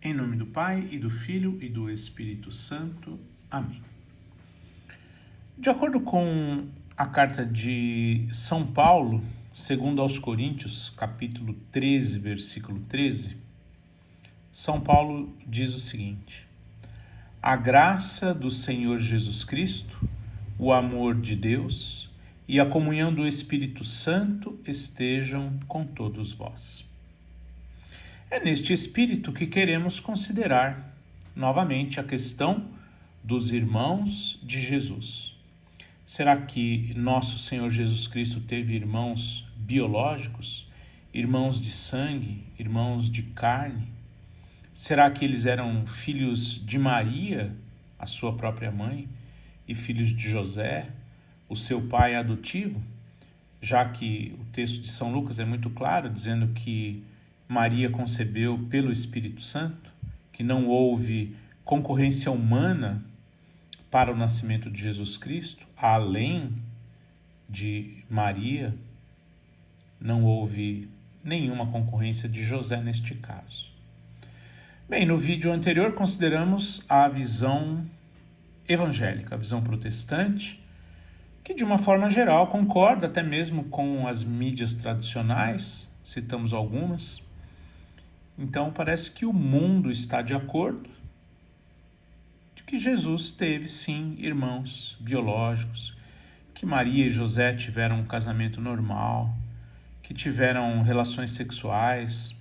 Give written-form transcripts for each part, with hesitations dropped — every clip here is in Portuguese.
Em nome do Pai, e do Filho, e do Espírito Santo. Amém. De acordo com a carta de São Paulo, segundo aos Coríntios, capítulo 13, versículo 13, São Paulo diz o seguinte: a graça do Senhor Jesus Cristo, o amor de Deus e a comunhão do Espírito Santo estejam com todos vós. É neste espírito que queremos considerar novamente a questão dos irmãos de Jesus. Será que nosso Senhor Jesus Cristo teve irmãos biológicos, irmãos de sangue, irmãos de carne? Será que eles eram filhos de Maria, a sua própria mãe, e filhos de José, o seu pai adotivo? Já que o texto de São Lucas é muito claro, dizendo que Maria concebeu pelo Espírito Santo, que não houve concorrência humana para o nascimento de Jesus Cristo, além de Maria, não houve nenhuma concorrência de José neste caso. Bem, no vídeo anterior consideramos a visão evangélica, a visão protestante, que de uma forma geral concorda até mesmo com as mídias tradicionais, citamos algumas. Então parece que o mundo está de acordo de que Jesus teve sim irmãos biológicos, que Maria e José tiveram um casamento normal, que tiveram relações sexuais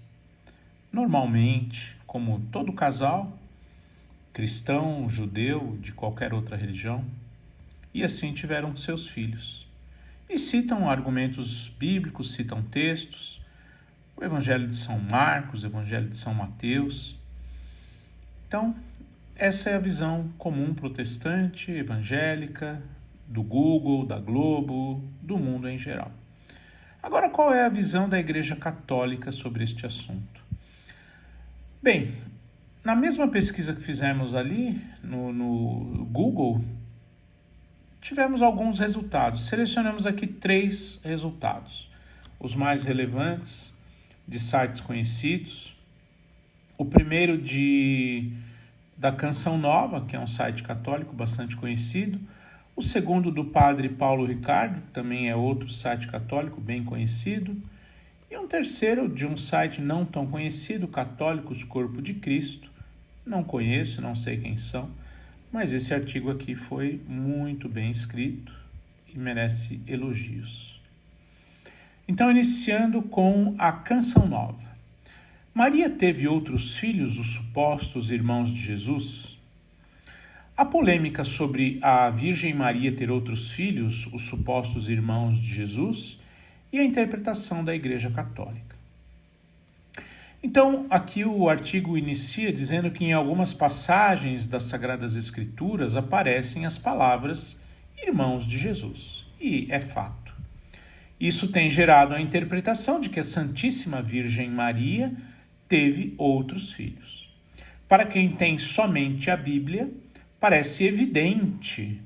normalmente, como todo casal, cristão, judeu, de qualquer outra religião, e assim tiveram seus filhos. E citam argumentos bíblicos, citam textos, o Evangelho de São Marcos, o Evangelho de São Mateus. Então, essa é a visão comum protestante, evangélica, do Google, da Globo, do mundo em geral. Agora, qual é a visão da Igreja Católica sobre este assunto? Bem, na mesma pesquisa que fizemos ali no Google, tivemos alguns resultados. Selecionamos aqui 3 resultados, os mais relevantes, de sites conhecidos. O primeiro da Canção Nova, que é um site católico bastante conhecido. O segundo do Padre Paulo Ricardo, que também é outro site católico bem conhecido. E um terceiro de um site não tão conhecido, Católicos Corpo de Cristo. Não conheço, não sei quem são, mas esse artigo aqui foi muito bem escrito e merece elogios. Então, iniciando com a Canção Nova. Maria teve outros filhos, os supostos irmãos de Jesus? A polêmica sobre a Virgem Maria ter outros filhos, os supostos irmãos de Jesus, e a interpretação da Igreja Católica. Então, aqui o artigo inicia dizendo que em algumas passagens das Sagradas Escrituras aparecem as palavras irmãos de Jesus, e é fato. Isso tem gerado a interpretação de que a Santíssima Virgem Maria teve outros filhos. Para quem tem somente a Bíblia, parece evidente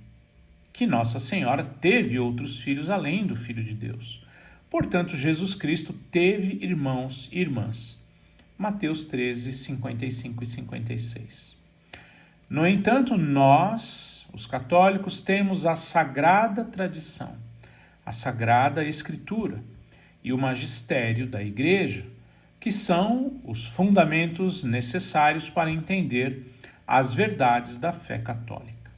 que Nossa Senhora teve outros filhos além do Filho de Deus. Portanto, Jesus Cristo teve irmãos e irmãs. Mateus 13, 55 e 56. No entanto, nós, os católicos, temos a sagrada tradição, a Sagrada Escritura e o magistério da Igreja, que são os fundamentos necessários para entender as verdades da fé católica.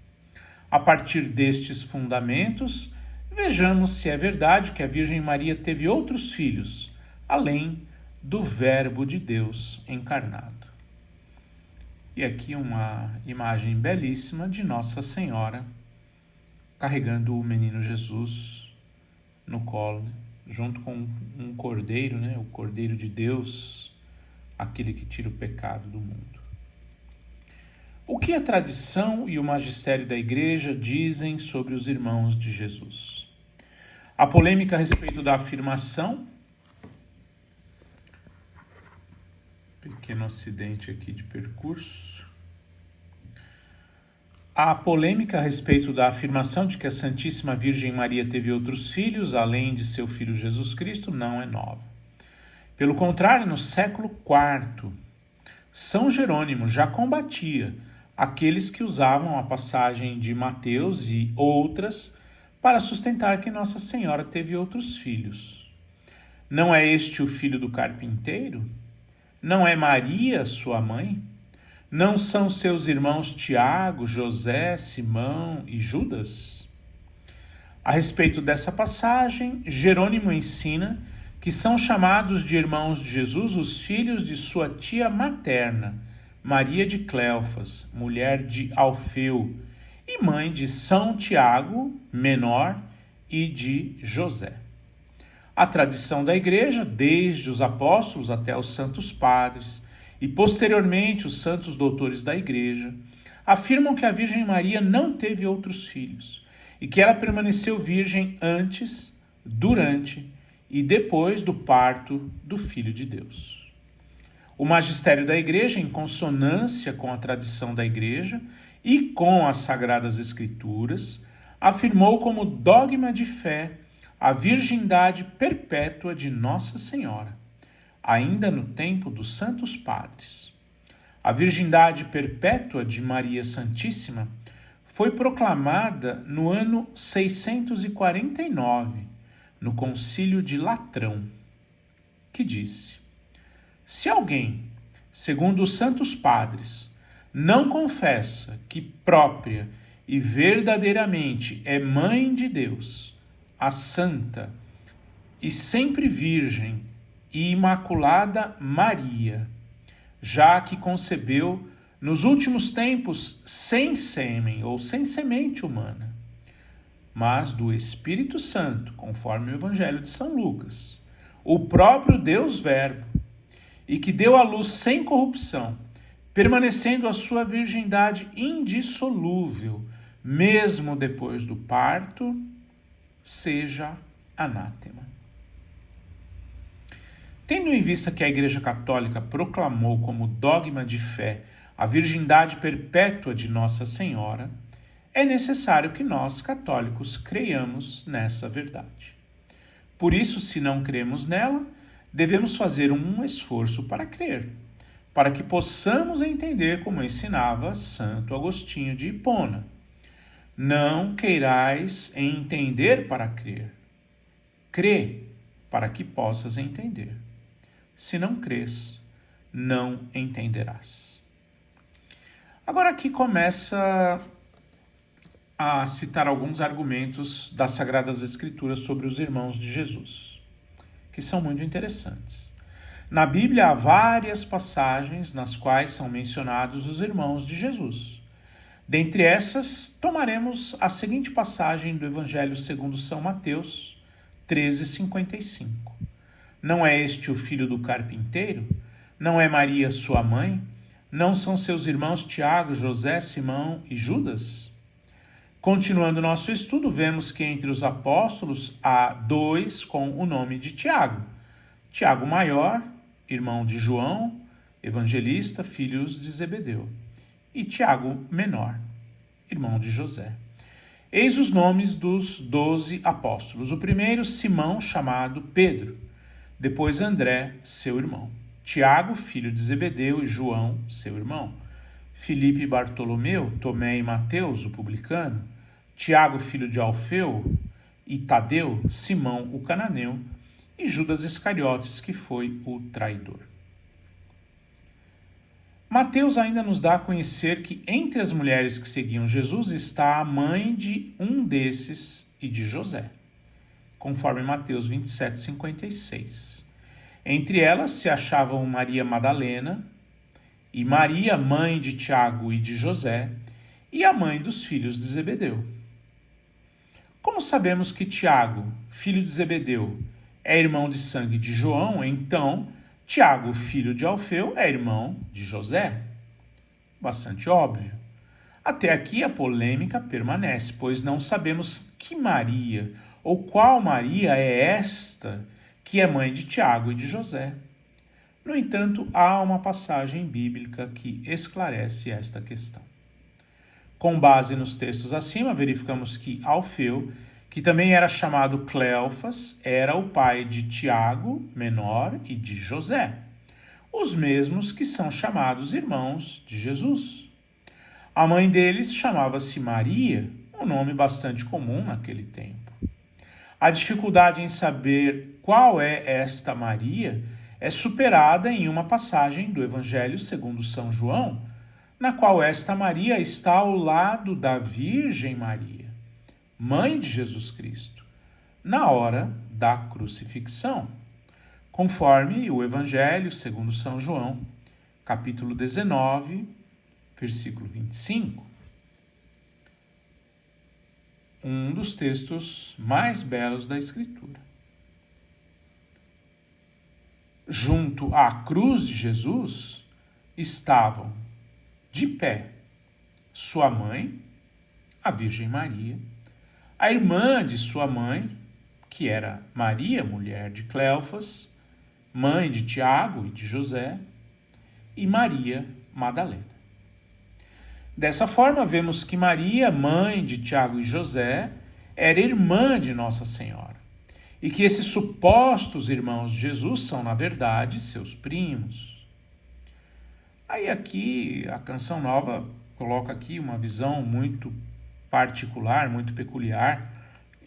A partir destes fundamentos, vejamos se é verdade que a Virgem Maria teve outros filhos, além do Verbo de Deus encarnado. E aqui uma imagem belíssima de Nossa Senhora carregando o menino Jesus no colo, junto com um cordeiro, o Cordeiro de Deus, aquele que tira o pecado do mundo. O que a tradição e o magistério da Igreja dizem sobre os irmãos de Jesus? A polêmica a respeito da afirmação, pequeno acidente aqui de percurso. A polêmica a respeito da afirmação de que a Santíssima Virgem Maria teve outros filhos, além de seu filho Jesus Cristo, não é nova. Pelo contrário, no século IV, São Jerônimo já combatia aqueles que usavam a passagem de Mateus e outras para sustentar que Nossa Senhora teve outros filhos. Não é este o filho do carpinteiro? Não é Maria sua mãe? Não são seus irmãos Tiago, José, Simão e Judas? A respeito dessa passagem, Jerônimo ensina que são chamados de irmãos de Jesus os filhos de sua tia materna, Maria de Cleofas, mulher de Alfeu, e mãe de São Tiago, menor, e de José. A tradição da Igreja, desde os apóstolos até os santos padres, e posteriormente os santos doutores da Igreja, afirmam que a Virgem Maria não teve outros filhos, e que ela permaneceu virgem antes, durante e depois do parto do Filho de Deus. O magistério da Igreja, em consonância com a tradição da Igreja e com as Sagradas Escrituras, afirmou como dogma de fé a virgindade perpétua de Nossa Senhora, ainda no tempo dos Santos Padres. A virgindade perpétua de Maria Santíssima foi proclamada no ano 649, no Concílio de Latrão, que disse: se alguém, segundo os Santos Padres, não confessa que própria e verdadeiramente é Mãe de Deus, a Santa e sempre Virgem e Imaculada Maria, já que concebeu nos últimos tempos sem sêmen ou sem semente humana, mas do Espírito Santo, conforme o Evangelho de São Lucas, o próprio Deus Verbo, e que deu à luz sem corrupção, permanecendo a sua virgindade indissolúvel, mesmo depois do parto, seja anátema. Tendo em vista que a Igreja Católica proclamou como dogma de fé a virgindade perpétua de Nossa Senhora, é necessário que nós, católicos, creiamos nessa verdade. Por isso, se não cremos nela, devemos fazer um esforço para crer, para que possamos entender como ensinava Santo Agostinho de Hipona. Não queirais entender para crer. Crê para que possas entender. Se não crês, não entenderás. Agora aqui começa a citar alguns argumentos das Sagradas Escrituras sobre os irmãos de Jesus, que são muito interessantes. Na Bíblia há várias passagens nas quais são mencionados os irmãos de Jesus. Dentre essas, tomaremos a seguinte passagem do Evangelho segundo São Mateus, 13,55. Não é este o filho do carpinteiro? Não é Maria sua mãe? Não são seus irmãos Tiago, José, Simão e Judas? Continuando nosso estudo, vemos que entre os apóstolos há dois com o nome de Tiago. Tiago maior, irmão de João, evangelista, filhos de Zebedeu. E Tiago menor, irmão de José. Eis os nomes dos 12 apóstolos. O primeiro, Simão, chamado Pedro. Depois André, seu irmão. Tiago, filho de Zebedeu, e João, seu irmão. Filipe e Bartolomeu, Tomé e Mateus, o publicano, Tiago, filho de Alfeu, e Tadeu, Simão, o cananeu, e Judas Iscariotes, que foi o traidor. Mateus ainda nos dá a conhecer que entre as mulheres que seguiam Jesus está a mãe de um desses e de José, conforme Mateus 27,56. Entre elas se achavam Maria Madalena, e Maria, mãe de Tiago e de José, e a mãe dos filhos de Zebedeu. Como sabemos que Tiago, filho de Zebedeu, é irmão de sangue de João, então Tiago, filho de Alfeu, é irmão de José. Bastante óbvio. Até aqui a polêmica permanece, pois não sabemos que Maria, ou qual Maria é esta que é mãe de Tiago e de José. No entanto, há uma passagem bíblica que esclarece esta questão. Com base nos textos acima, verificamos que Alfeu, que também era chamado Cleofas, era o pai de Tiago, menor, e de José. os mesmos que são chamados irmãos de Jesus. A mãe deles chamava-se Maria, um nome bastante comum naquele tempo. A dificuldade em saber qual é esta Maria é superada em uma passagem do Evangelho segundo São João, na qual esta Maria está ao lado da Virgem Maria, mãe de Jesus Cristo, na hora da crucifixão, conforme o Evangelho segundo São João, capítulo 19, versículo 25. Um dos textos mais belos da Escritura. Junto à cruz de Jesus estavam de pé sua mãe, a Virgem Maria, a irmã de sua mãe, que era Maria, mulher de Cleofas, mãe de Tiago e de José, e Maria Madalena. Dessa forma, vemos que Maria, mãe de Tiago e José, era irmã de Nossa Senhora, e que esses supostos irmãos de Jesus são, na verdade, seus primos. Aí aqui, a Canção Nova coloca aqui uma visão muito particular, muito peculiar,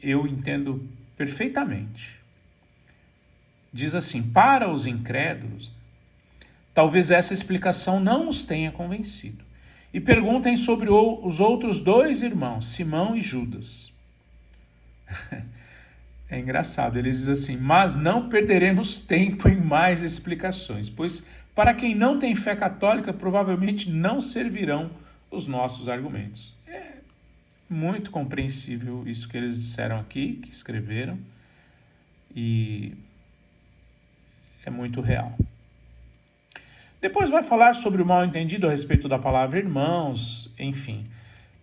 eu entendo perfeitamente. Diz assim: para os incrédulos, talvez essa explicação não os tenha convencido. E perguntem sobre os outros dois irmãos, Simão e Judas. É engraçado, eles dizem assim: mas não perderemos tempo em mais explicações, pois para quem não tem fé católica, provavelmente não servirão os nossos argumentos. É muito compreensível isso que eles disseram aqui, que escreveram, e é muito real. Depois vai falar sobre o mal-entendido a respeito da palavra irmãos, enfim.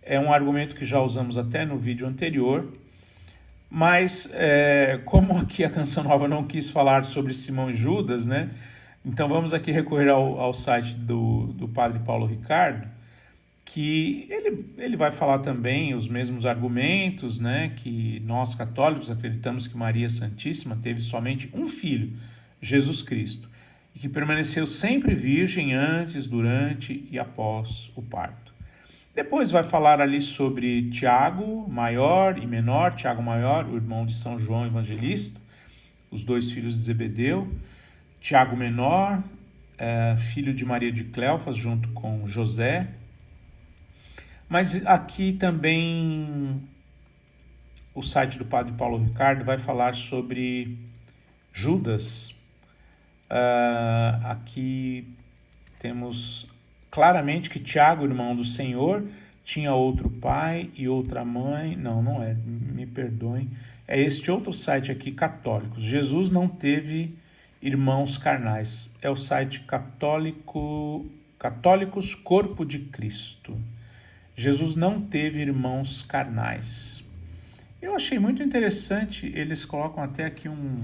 É um argumento que já usamos até no vídeo anterior, mas como aqui a Canção Nova não quis falar sobre Simão e Judas, né? Então vamos aqui recorrer ao site do Padre Paulo Ricardo, que ele vai falar também os mesmos argumentos, né? Que nós católicos acreditamos que Maria Santíssima teve somente um filho, Jesus Cristo, e que permaneceu sempre virgem antes, durante e após o parto. Depois vai falar ali sobre Tiago maior e menor, Tiago maior, o irmão de São João Evangelista, os dois filhos de Zebedeu, Tiago menor, filho de Maria de Cleofas, junto com José. Mas aqui também o site do Padre Paulo Ricardo vai falar sobre Judas. Aqui temos claramente que Tiago, irmão do Senhor, tinha outro pai e outra mãe. Não é, me perdoem. É este outro site aqui, Católicos. Jesus não teve irmãos carnais. É o site Católicos Corpo de Cristo. Jesus não teve irmãos carnais. Eu achei muito interessante, eles colocam até aqui uma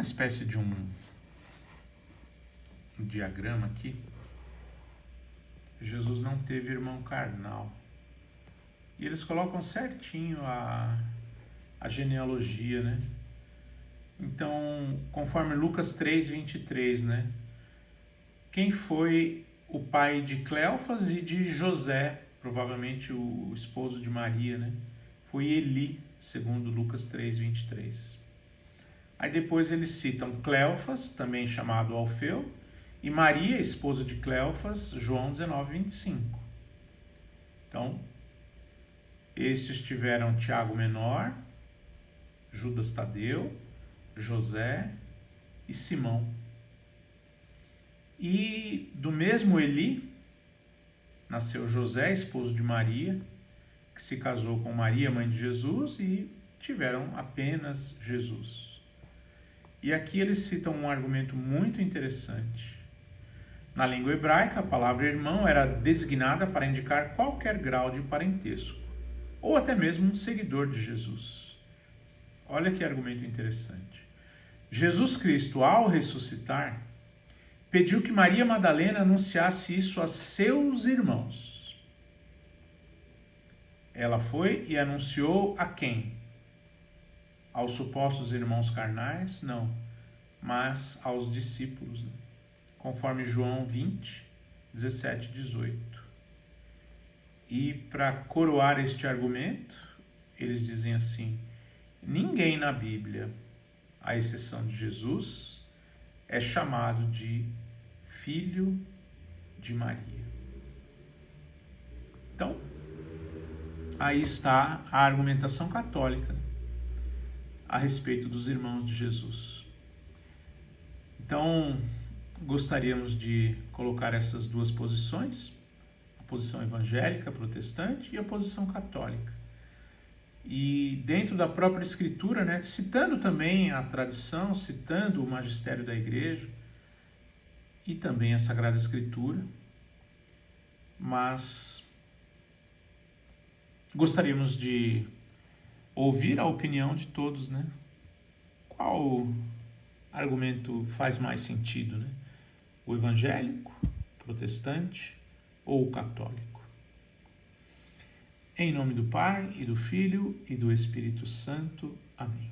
espécie de um diagrama aqui. Jesus não teve irmão carnal. E eles colocam certinho a genealogia, né? Então, conforme Lucas 3:23, né? Quem foi o pai de Cleofas e de José, provavelmente o esposo de Maria, né? Foi Eli, segundo Lucas 3:23. Aí depois eles citam Cleofas, também chamado Alfeu, e Maria, esposa de Cleofas, João 19:25. Então, estes tiveram Tiago menor, Judas Tadeu, José e Simão. E do mesmo Eli nasceu José, esposo de Maria, que se casou com Maria, mãe de Jesus, e tiveram apenas Jesus. E aqui eles citam um argumento muito interessante. Na língua hebraica, a palavra irmão era designada para indicar qualquer grau de parentesco, ou até mesmo um seguidor de Jesus. Olha que argumento interessante. Jesus Cristo, ao ressuscitar, pediu que Maria Madalena anunciasse isso a seus irmãos. Ela foi e anunciou a quem? Aos supostos irmãos carnais? Não. mas aos discípulos, né? Conforme João 20, 17 e 18. E para coroar este argumento, eles dizem assim: ninguém na Bíblia, à exceção de Jesus, é chamado de filho de Maria. Então, aí está a argumentação católica a respeito dos irmãos de Jesus. Então, gostaríamos de colocar essas duas posições, a posição evangélica, protestante, e a posição católica. E dentro da própria Escritura, né, citando também a tradição, citando o magistério da Igreja e também a Sagrada Escritura, mas gostaríamos de ouvir a opinião de todos, né? Qual argumento faz mais sentido, né? O evangélico, protestante ou o católico? Em nome do Pai, e do Filho, e do Espírito Santo. Amém.